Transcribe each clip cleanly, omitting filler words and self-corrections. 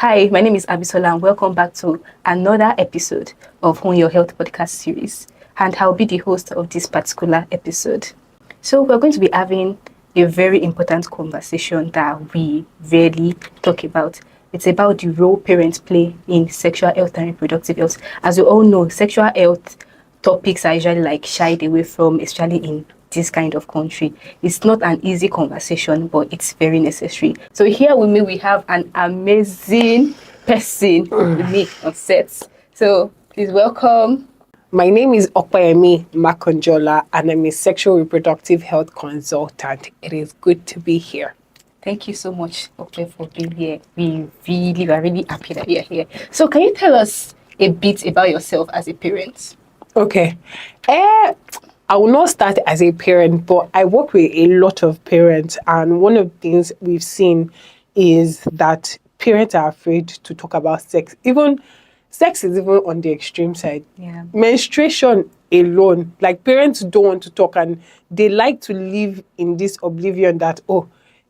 Hi, my name is Abisola and welcome back to another episode of Hone Your Health podcast series. And I'll be the host of this particular episode. So we're going to be having a very important conversation that we rarely talk about. It's about the role parents play in sexual health and reproductive health. As we all know, sexual health topics are usually like shied away from, especially in this kind of country. It's not an easy conversation, but it's very necessary. So here with me, we have an amazing person with me on set. So please welcome. My name is Okpayemi Makonjola, and I'm a sexual reproductive health consultant. It is good to be here. Thank you so much, Okpe, for being here. We are really happy that you're here. So can you tell us a bit about yourself as a parent? Okay. I will not start as a parent, but I work with a lot of parents, and one of the things we've seen is that parents are afraid to talk about sex. Sex is even on the extreme side. Yeah. Menstruation alone, like parents don't want to talk, and they like to live in this oblivion that,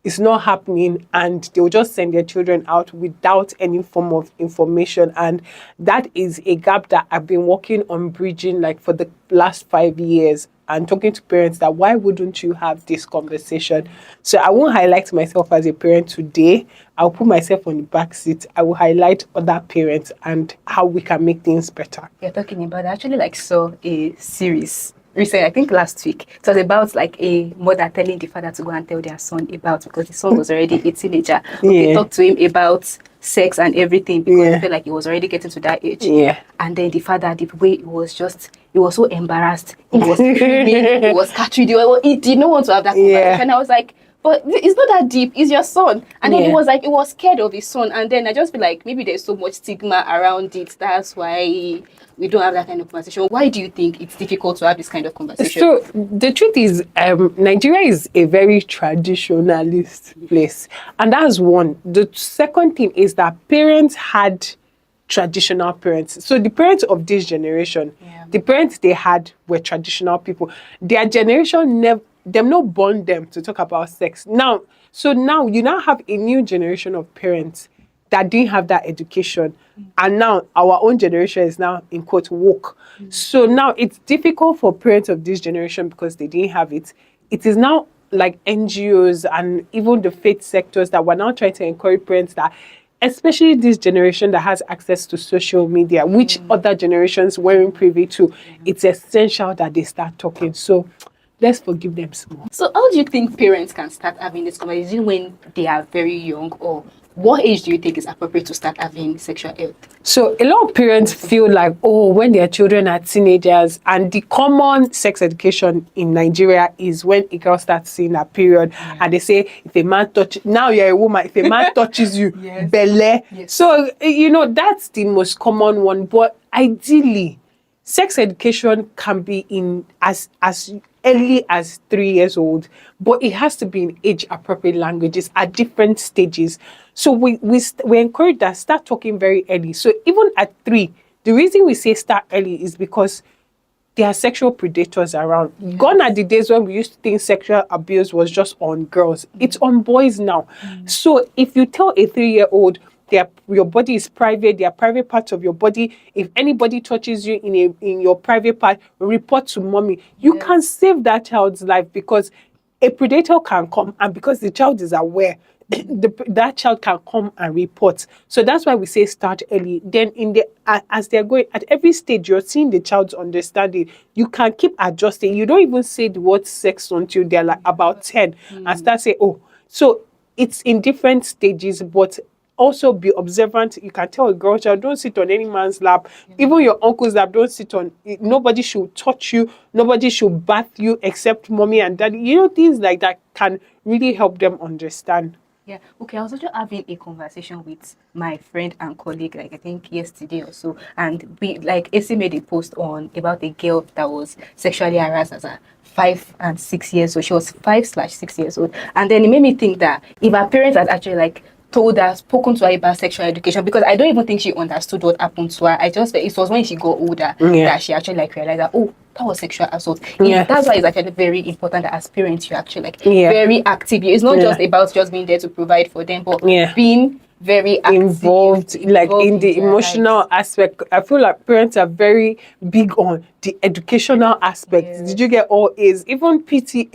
it's not happening, and they'll just send their children out without any form of information. And that is a gap that I've been working on bridging like for the last 5 years, and talking to parents that why wouldn't you have this conversation? So I won't highlight myself as a parent today. I'll put myself on the back seat. I will highlight other parents and how we can make things better. You're talking about, I actually saw a series recently, I think last week. It was about like a mother telling the father to go and tell their son about, because the son was already a teenager. They talked to him about sex and everything because they felt like he was already getting to that age. And then the father, the way he was so embarrassed. He was screaming, he was catching he did not want to have that conversation. And I was like, but it's not that deep. It's your son. And then he was scared of his son. And then I just feel like maybe there's so much stigma around it. That's why we don't have that kind of conversation. Why do you think it's difficult to have this kind of conversation? So the truth is, Nigeria is a very traditionalist place. And that's one. The second thing is that parents had traditional parents. So the parents of this generation, the parents they had were traditional people. Their generation them not born them to talk about sex. Now you now have a new generation of parents that didn't have that education. And now our own generation is now, in quote, woke. So now it's difficult for parents of this generation because they didn't have it. It is now like NGOs and even the faith sectors that we're now trying to encourage parents that, especially this generation that has access to social media, which other generations weren't privy to, it's essential that they start talking. So let's forgive them small. So how do you think parents can start having this conversation when they are very young, or what age do you think is appropriate to start having sexual health? So a lot of parents feel like, when their children are teenagers, and the common sex education in Nigeria is when a girl starts seeing her period, and they say, if a man now you're a woman, if a man touches you, belle. So, that's the most common one. But ideally, sex education can be in as early as 3 years old, but it has to be in age-appropriate languages at different stages. So we encourage that start talking very early. So even at 3, the reason we say start early is because there are sexual predators around. Gone are the days when we used to think sexual abuse was just on girls. It's on boys now. So if you tell a 3-year-old, your body is private, there are private parts of your body. If anybody touches you in your private part, report to mommy. You can save that child's life, because a predator can come, and because the child is aware, that child can come and report. So that's why we say start early. Then as they're going, at every stage, you're seeing the child's understanding. You can keep adjusting. You don't even say the word sex until they're like about 10 and start saying, so it's in different stages, but also be observant. You can tell a girl child, don't sit on any man's lap. Even your uncle's lap, don't sit on. Nobody should touch you. Nobody should bath you except mommy and daddy. Things like that can really help them understand. Yeah. Okay. I was also having a conversation with my friend and colleague, I think yesterday or so, and we AC made a post about a girl that was sexually harassed as a 5 and 6 years old. She was 5/6 years old, and then it made me think that if her parents had actually told her, spoken to her about sexual education, because I don't even think she understood what happened to her. I just it was when she got older that she actually realized that that was sexual assault. That's why it's actually very important that as parents you actually very active. It's not just about just being there to provide for them, but being very active, involved like in the their emotional lives. aspect. I feel like parents are very big on the educational aspect. Did you get all A's? Even PT,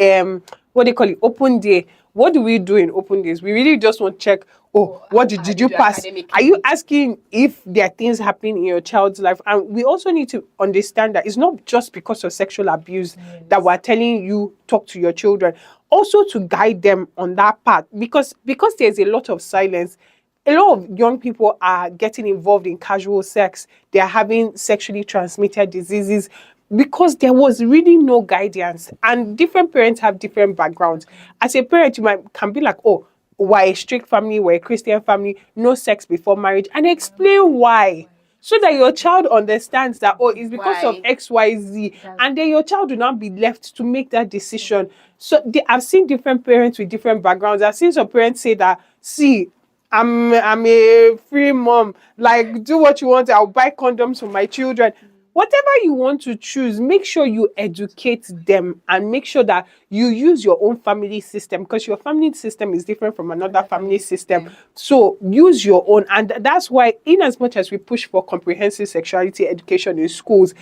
what they call it, open day. What do we do in open days? We really just want to check, oh, what did you do pass? Are you academically? asking if there are things happening in your child's life? And we also need to understand that it's not just because of sexual abuse that we're telling you talk to your children. Also to guide them on that path, because there's a lot of silence. A lot of young people are getting involved in casual sex. They are having sexually transmitted diseases because there was really no guidance. And different parents have different backgrounds. As a parent, can be like, oh, we're a strict family, we're a Christian family, no sex before marriage, and explain why. So that your child understands that, oh, it's because of Why? XYZ, and then your child will not be left to make that decision. So I've seen different parents with different backgrounds. I've seen some parents say that, see, I'm a free mom. Like, do what you want. I'll buy condoms for my children. Whatever you want to choose, make sure you educate them and make sure that you use your own family system, because your family system is different from another family system. So use your own. And that's why, in as much as we push for comprehensive sexuality education in schools,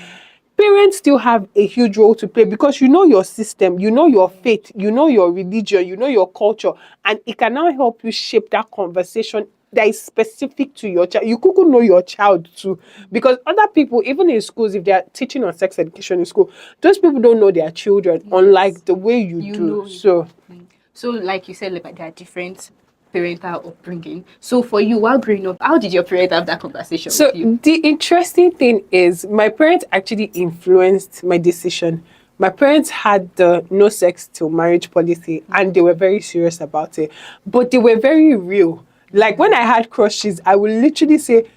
parents still have a huge role to play, because you know your system, you know your faith, you know your religion, you know your culture, and it can now help you shape that conversation that is specific to your child. You could know your child too, because other people, even in schools, if they are teaching on sex education in school, those people don't know their children, unlike the way you do. know So, So, like you said, like, there are different parental upbringing. So, for you, while growing up, how did your parents have that conversation so with you? the interesting thing is, my parents actually influenced my decision. My parents had the no sex till marriage policy, and they were very serious about it. But they were very real. Like, when I had crushes, I would literally say,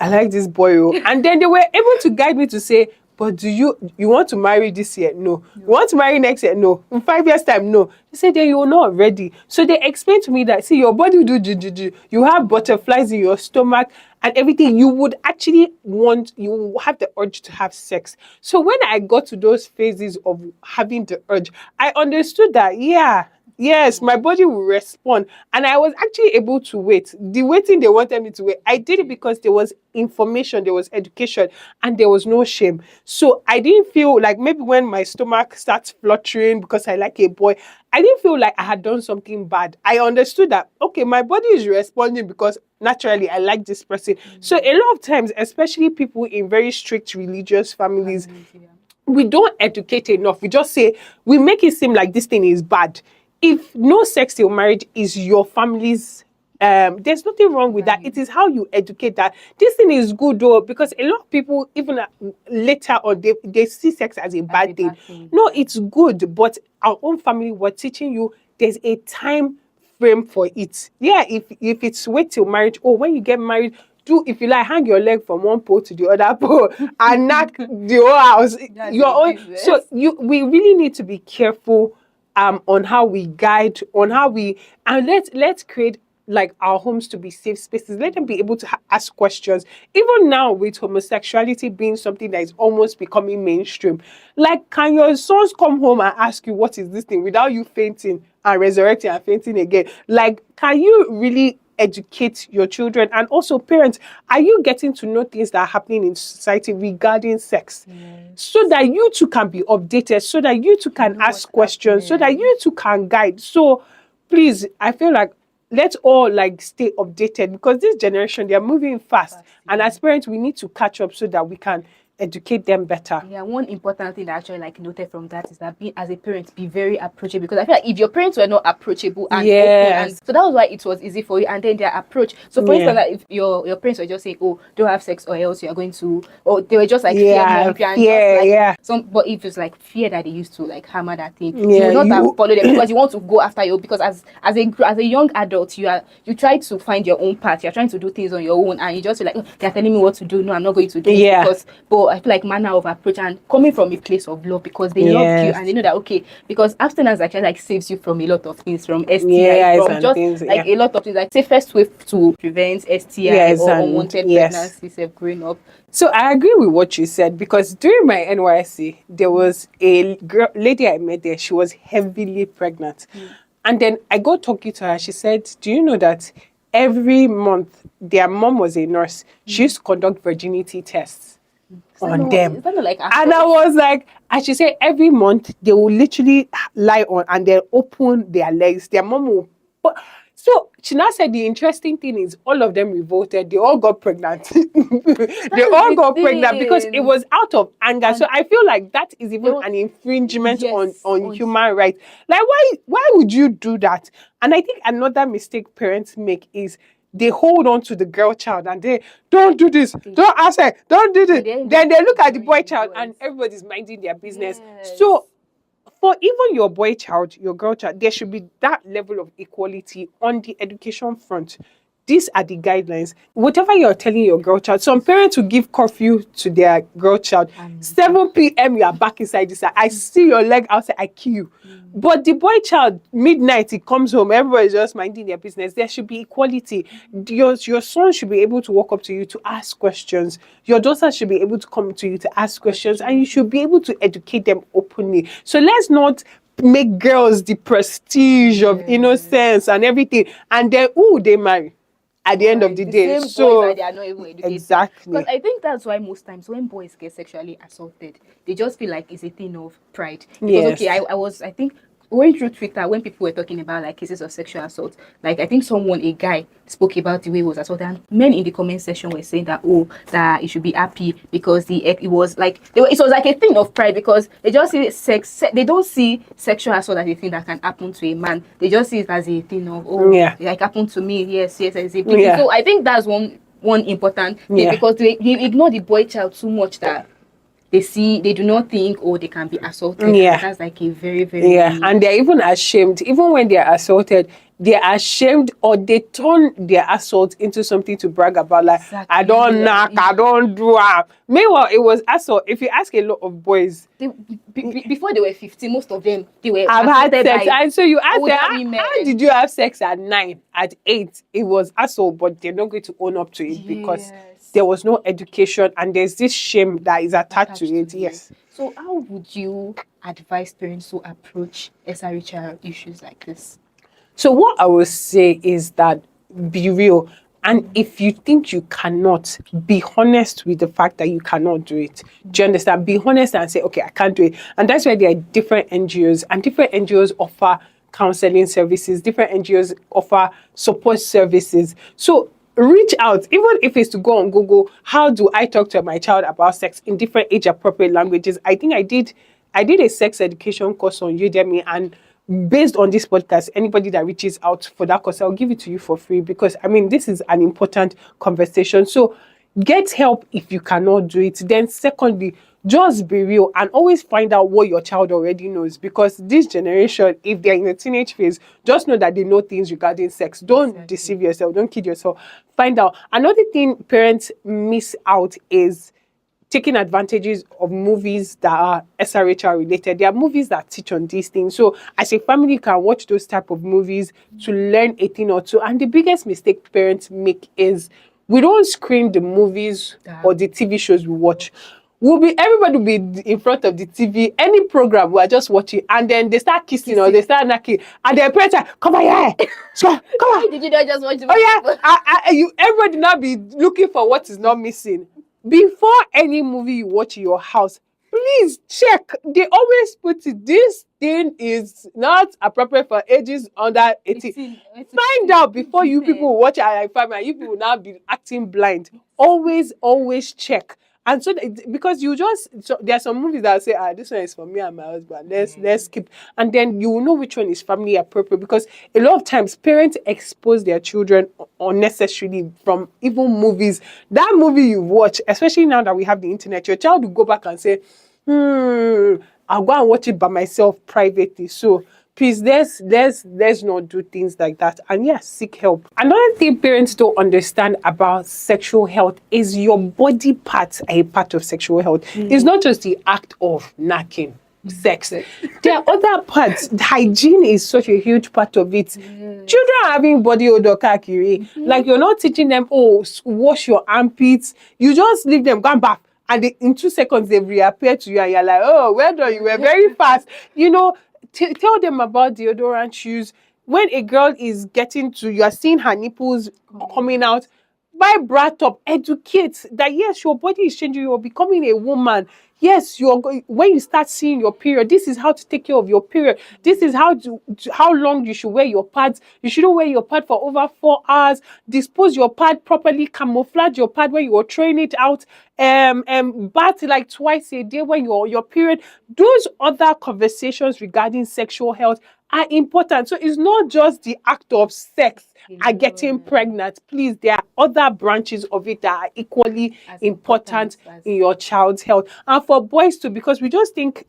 I like this boy. Oh. And then they were able to guide me to say, but do you want to marry this year? No. You want to marry next year? No. In 5 years' time? No. They said, then you're not ready. So they explained to me that, see, your body do juju. You have butterflies in your stomach and everything. You would actually you have the urge to have sex. So when I got to those phases of having the urge, I understood that, yeah, yes, my body will respond. And I was actually able to wait. The waiting they wanted me to wait, I did it because there was information, there was education, and there was no shame. So I didn't feel like, maybe when my stomach starts fluttering because I like a boy, I didn't feel like I had done something bad. I understood that, okay, my body is responding because naturally I like this person. So a lot of times, especially people in very strict religious families, we don't educate enough. We just say, we make it seem like this thing is bad. If no sex till marriage is your family's, there's nothing wrong with that. It is how you educate that this thing is good, though, because a lot of people, even later on, they see sex as a bad thing. No, it's good, but our own family were teaching you there's a time frame for it. Yeah, if it's wait till marriage, or when you get married, do, if you like, hang your leg from one pole to the other pole and knock the whole house. Your own. So we really need to be careful on how we guide, on how we, and let's create like our homes to be safe spaces. Let them be able to ask questions. Even now, with homosexuality being something that is almost becoming mainstream, like, can your sons come home and ask you, what is this thing, without you fainting and resurrecting and fainting again? Like, can you really educate your children? And also, parents, are you getting to know things that are happening in society regarding sex? So that you too can be updated, so that you too can ask questions, so that you too can guide. So please, I feel like, let's all like stay updated, because this generation, they are moving fast. And as parents, we need to catch up so that we can educate them better. Yeah, one important thing that I actually like noted from that is that being, as a parent, be very approachable, because I feel like if your parents were not approachable and open, and so that was why it was easy for you, and then their approach. So for instance, like, if your parents were just saying, oh, don't have sex or else you are going to, or they were just like but if it's like fear that they used to like hammer that thing, you will not have followed them, because you want to go after you, because as a young adult, you try to find your own path, you're trying to do things on your own, and you just feel like, oh, they're telling me what to do, no, I'm not going to do it, because, but I feel like manner of approach and coming from a place of love, because they love you and they know that, okay, because abstinence actually like saves you from a lot of things, from STI, from just things, like a lot of things, like safest way to prevent STI or unwanted pregnancy growing up. So I agree with what you said, because during my NYSC, there was a lady I met there. She was heavily pregnant. And then I got talking to her. She said, do you know that every month, their mom was a nurse. She used to conduct virginity tests on them. Is that not like And I was like, and she said every month they will literally lie on and they'll open their legs. Their mom will. So she now said the interesting thing is all of them revolted. They all got pregnant. They all got pregnant because it was out of anger. So I feel like that is even an infringement on human rights. Like why would you do that? And I think another mistake parents make is they hold on to the girl child and they don't do this, don't ask her, don't do this. Then they look at the boy child and everybody's minding their business. So for even your boy child, your girl child, there should be that level of equality on the education front. These are the guidelines. Whatever you're telling your girl child, some parents will give curfew to their girl child. 7 p.m. you are back inside this. I see your leg outside, I kill you. But the boy child, midnight, he comes home, everybody's just minding their business. There should be equality. Your son should be able to walk up to you to ask questions. Your daughter should be able to come to you to ask questions, and you should be able to educate them openly. So let's not make girls the prestige of innocence and everything, and then, they marry at the end of the day. So they are not even educated. Exactly. Because I think that's why most times when boys get sexually assaulted, they just feel like it's a thing of pride. Because okay, I think going through Twitter when people were talking about like cases of sexual assault, like I think a guy spoke about the way he was assaulted, and men in the comment section were saying that that he should be happy because it was like it was like a thing of pride, because they just see they don't see sexual assault as a thing that can happen to a man. They just see it as a thing of like happened to me. Yes, as a big thing. So I think that's one important thing, because they ignore the boy child too much that they do not think they can be assaulted. That's like a very, very and they're even ashamed. Even when they're assaulted, they're ashamed, or they turn their assault into something to brag about, like I don't knock, I don't do it. Meanwhile, it was assault. If you ask a lot of boys, before they were 15, most of them I've had sex. And so you ask them, how did you have sex at 9, at 8? It was assault, but they're not going to own up to it because there was no education, and there's this shame that is attached to it. Yes. So how would you advise parents to approach SRHR issues like this? So what I will say is that be real. And if you think you cannot, be honest with the fact that you cannot do it. Do you understand? Be honest and say, okay, I can't do it. And that's why there are different NGOs, and different NGOs offer counseling services. Different NGOs offer support services. So reach out, even if it's to go on Google, how do I talk to my child about sex in different age-appropriate languages? I think I did a sex education course on Udemy, and based on this podcast, anybody that reaches out for that course, I'll give it to you for free, because I mean, this is an important conversation. So get help if you cannot do it. Then secondly, just be real and always find out what your child already knows, because this generation, if they're in a teenage phase, just know that they know things regarding sex. Don't deceive yourself. Don't kid yourself. Find out. Another thing parents miss out is taking advantages of movies that are SRHR related. There are movies that teach on these things. So as a family, you can watch those type of movies to learn a thing or two. And the biggest mistake parents make is we don't screen the movies or the TV shows we watch. Everybody will be in front of the TV, any program we are just watching, and then they start kissing or they start knocking, and their parents are, come on here, so come on. Did you not just watch the movie? Everybody now be looking for what is not missing. Before any movie you watch in your house, please check. They always put it, this thing is not appropriate for ages under 18. Find out before you people watch it. You people will now be acting blind. Always check. And so, because there are some movies that say, this one is for me and my husband. Let's skip. And then you will know which one is family appropriate, because a lot of times parents expose their children unnecessarily from even movies. That movie you watch, especially now that we have the internet, your child will go back and say, I'll go and watch it by myself privately. So please, let's not do things like that. And yes, seek help. Another thing parents don't understand about sexual health is your body parts are a part of sexual health. It's not just the act of knacking, sex. There are other parts. Hygiene is such a huge part of it. Children are having body odor kakiri. Like, you're not teaching them, wash your armpits. You just leave them, go and bath. And in 2 seconds, they reappear to you and you're like, well done, you were very fast. Tell them about deodorant use. when a girl is getting to, you are seeing her nipples coming out, buy bra top, educate that yes, your body is changing, you're becoming a woman. Yes, when you start seeing your period, this is how to take care of your period. This is how long you should wear your pads. You shouldn't wear your pad for over 4 hours. Dispose your pad properly, camouflage your pad when you are throwing it out. Bath like twice a day when you're on your period. Those other conversations regarding sexual health are important. So it's not just the act of sex and getting pregnant. Please, there are other branches of it that are equally important in your child's health. And for boys too, because we just think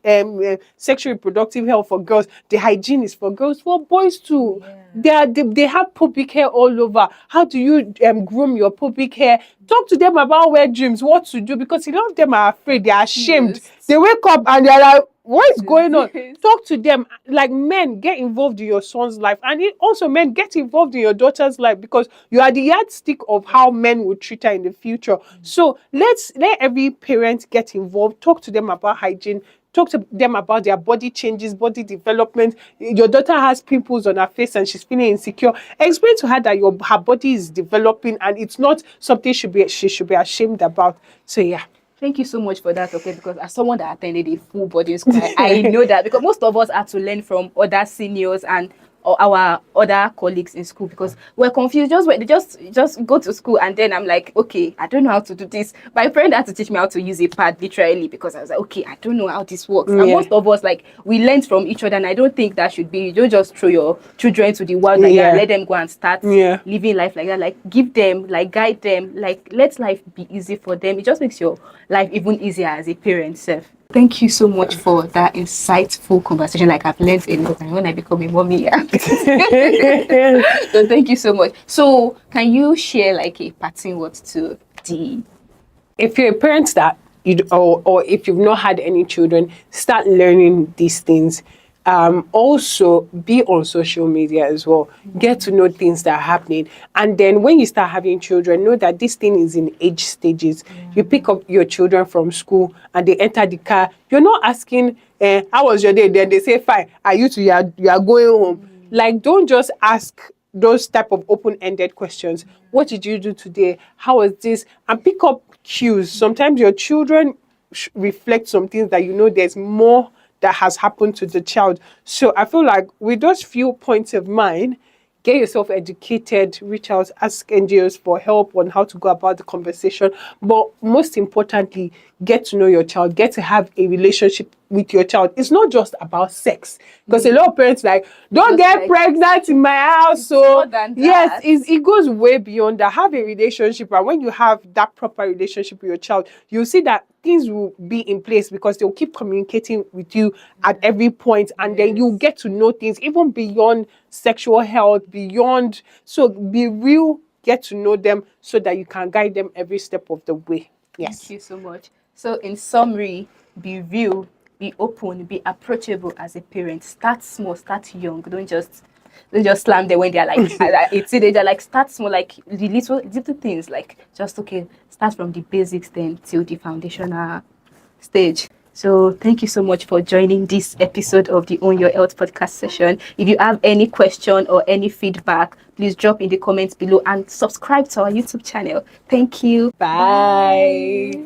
sexual reproductive health for girls, the hygiene is for girls. For boys too, they have pubic hair all over. How do you groom your pubic hair? Talk to them about wet dreams, what to do, because a lot of them are afraid, they are ashamed. They wake up and they're like, what is going on? Talk to them. Like men, get involved in your son's life. And also men, get involved in your daughter's life, because you are the yardstick of how men will treat her in the future. So let every parent get involved. Talk to them about hygiene. Talk to them about their body changes, body development. Your daughter has pimples on her face and she's feeling insecure. Explain to her that her body is developing and it's not something she should be ashamed about. So yeah. Thank you so much for that, okay? Because as someone that attended a full boarding school, I know that, because most of us had to learn from other seniors and our other colleagues in school, because we're confused. Just go to school, and then I'm like, okay, I don't know how to do this. My friend had to teach me how to use a pad, literally, because I was like, okay, I don't know how this works. And most of us, like, we learned from each other, and I don't think that should be, you don't just throw your children to the world, like, let them go and start living life like that. Like, give them, like, guide them, like, let life be easy for them. It just makes your life even easier as a parent self. Thank you so much for that insightful conversation. Like, I've learned a lot when I become a mommy. So thank you so much. So can you share like a parting word to the... If you're a parent that or if you've not had any children, start learning these things. Also be on social media as well. Get to know things that are happening. And then when you start having children, know that this thing is in age stages. You pick up your children from school and they enter the car. You're not asking, how was your day? Then they say, fine. Are you two? You are going home. Like, don't just ask those type of open-ended questions. What did you do today? How was this? And pick up cues. Sometimes your children reflect some things that you know there's more that has happened to the child. So I feel like with those few points of mine, get yourself educated, reach out, ask NGOs for help on how to go about the conversation. But most importantly, get to know your child, get to have a relationship with your child. It's not just about sex. Because a lot of parents like, don't get pregnant in my house. So yes, it goes way beyond that. Have a relationship. And when you have that proper relationship with your child, you'll see that things will be in place because they'll keep communicating with you at every point. And then you'll get to know things even beyond sexual health, beyond. So be real, get to know them so that you can guide them every step of the way. Yes. Thank you so much. So in summary, be real, be open, be approachable as a parent. Start small, start young. Don't just slam them when they're like a teenager. Like, start small, like the little things. Like, just start from the basics then till the foundational stage. So thank you so much for joining this episode of the Own Your Health podcast session. If you have any question or any feedback, please drop in the comments below and subscribe to our YouTube channel. Thank you. Bye.